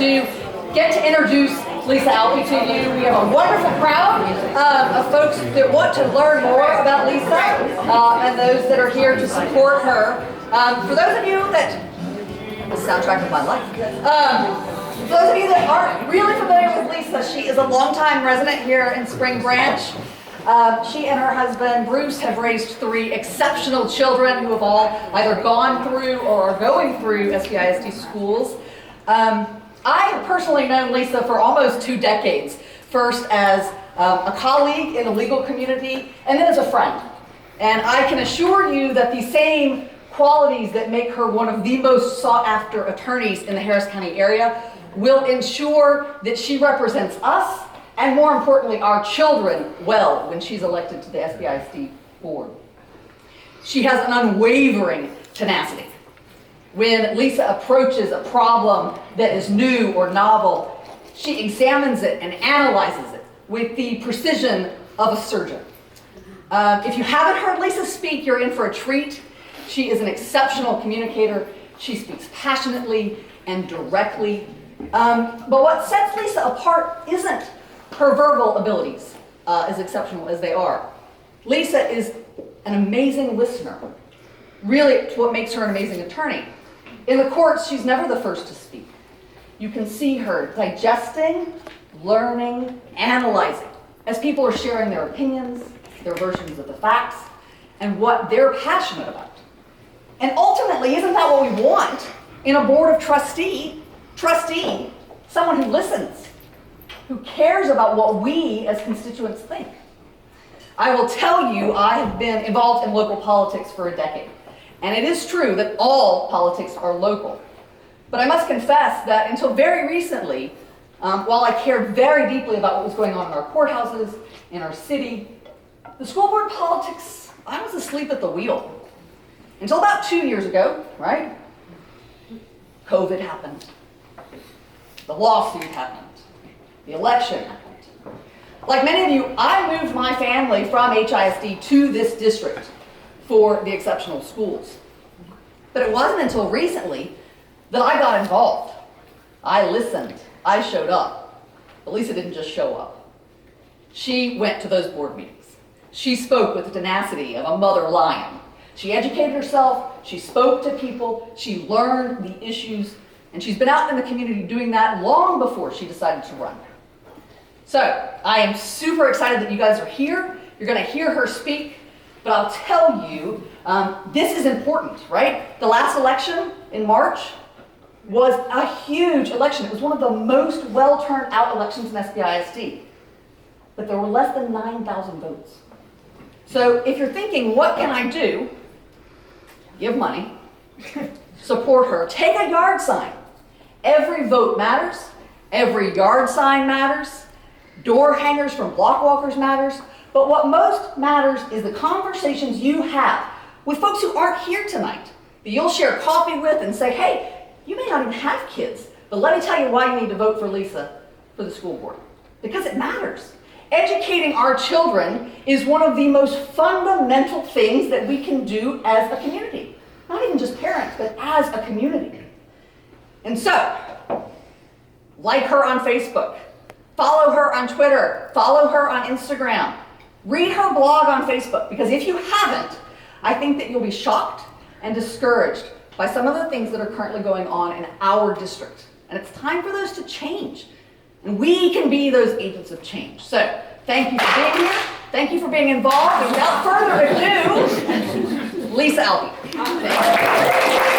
to get to introduce Lisa Alpe to you. We have a wonderful crowd of folks that want to learn more about Lisa and those that are here to support her. For those of you that, the soundtrack of my life, for those of you that aren't really familiar with Lisa, she is a longtime resident here in Spring Branch. She and her husband, Bruce, have raised 3 exceptional children who have all either gone through or are going through SBISD schools. I have personally known Lisa for almost 2 decades, first as a colleague in the legal community and then as a friend. And I can assure you that the same qualities that make her one of the most sought-after attorneys in the Harris County area will ensure that she represents us and, more importantly, our children well when she's elected to the SBISD board. She has an unwavering tenacity. When Lisa approaches a problem that is new or novel, she examines it and analyzes it with the precision of a surgeon. If you haven't heard Lisa speak, you're in for a treat. She is an exceptional communicator. She speaks passionately and directly. But what sets Lisa apart isn't her verbal abilities, as exceptional as they are. Lisa is an amazing listener. Really, it's what makes her an amazing attorney. In the courts, she's never the first to speak. You can see her digesting, learning, analyzing, as people are sharing their opinions, their versions of the facts, and what they're passionate about. And ultimately, isn't that what we want in a board of trustee, someone who listens, who cares about what we as constituents think? I will tell you, I have been involved in local politics for a decade. And it is true that all politics are local. But I must confess that until very recently, while I cared very deeply about what was going on in our courthouses, in our city, the school board politics, I was asleep at the wheel. Until about 2 years ago, right? COVID happened. The lawsuit happened. The election happened. Like many of you, I moved my family from HISD to this district for the exceptional schools. But it wasn't until recently that I got involved. I listened. I showed up. But Lisa didn't just show up. She went to those board meetings. She spoke with the tenacity of a mother lion. She educated herself, she spoke to people, she learned the issues, and she's been out in the community doing that long before she decided to run. So, I am super excited that you guys are here. You're going to hear her speak, but I'll tell you, this is important, right? The last election in March was a huge election. It was one of the most well-turned out elections in SBISD, but there were less than 9,000 votes. So if you're thinking, what can I do? Give money, support her, take a yard sign. Every vote matters, every yard sign matters, door hangers from block walkers matters, but what most matters is the conversations you have with folks who aren't here tonight, that you'll share coffee with and say, hey, you may not even have kids, but let me tell you why you need to vote for Lisa for the school board, because it matters. Educating our children is one of the most fundamental things that we can do as a community. Not even just parents, but as a community. And so, like her on Facebook, follow her on Twitter, follow her on Instagram, read her blog on Facebook, because if you haven't, I think that you'll be shocked and discouraged by some of the things that are currently going on in our district. And it's time for those to change. And we can be those agents of change. So, thank you for being here. Thank you for being involved. And without further ado, Lisa Alpe. Thank you.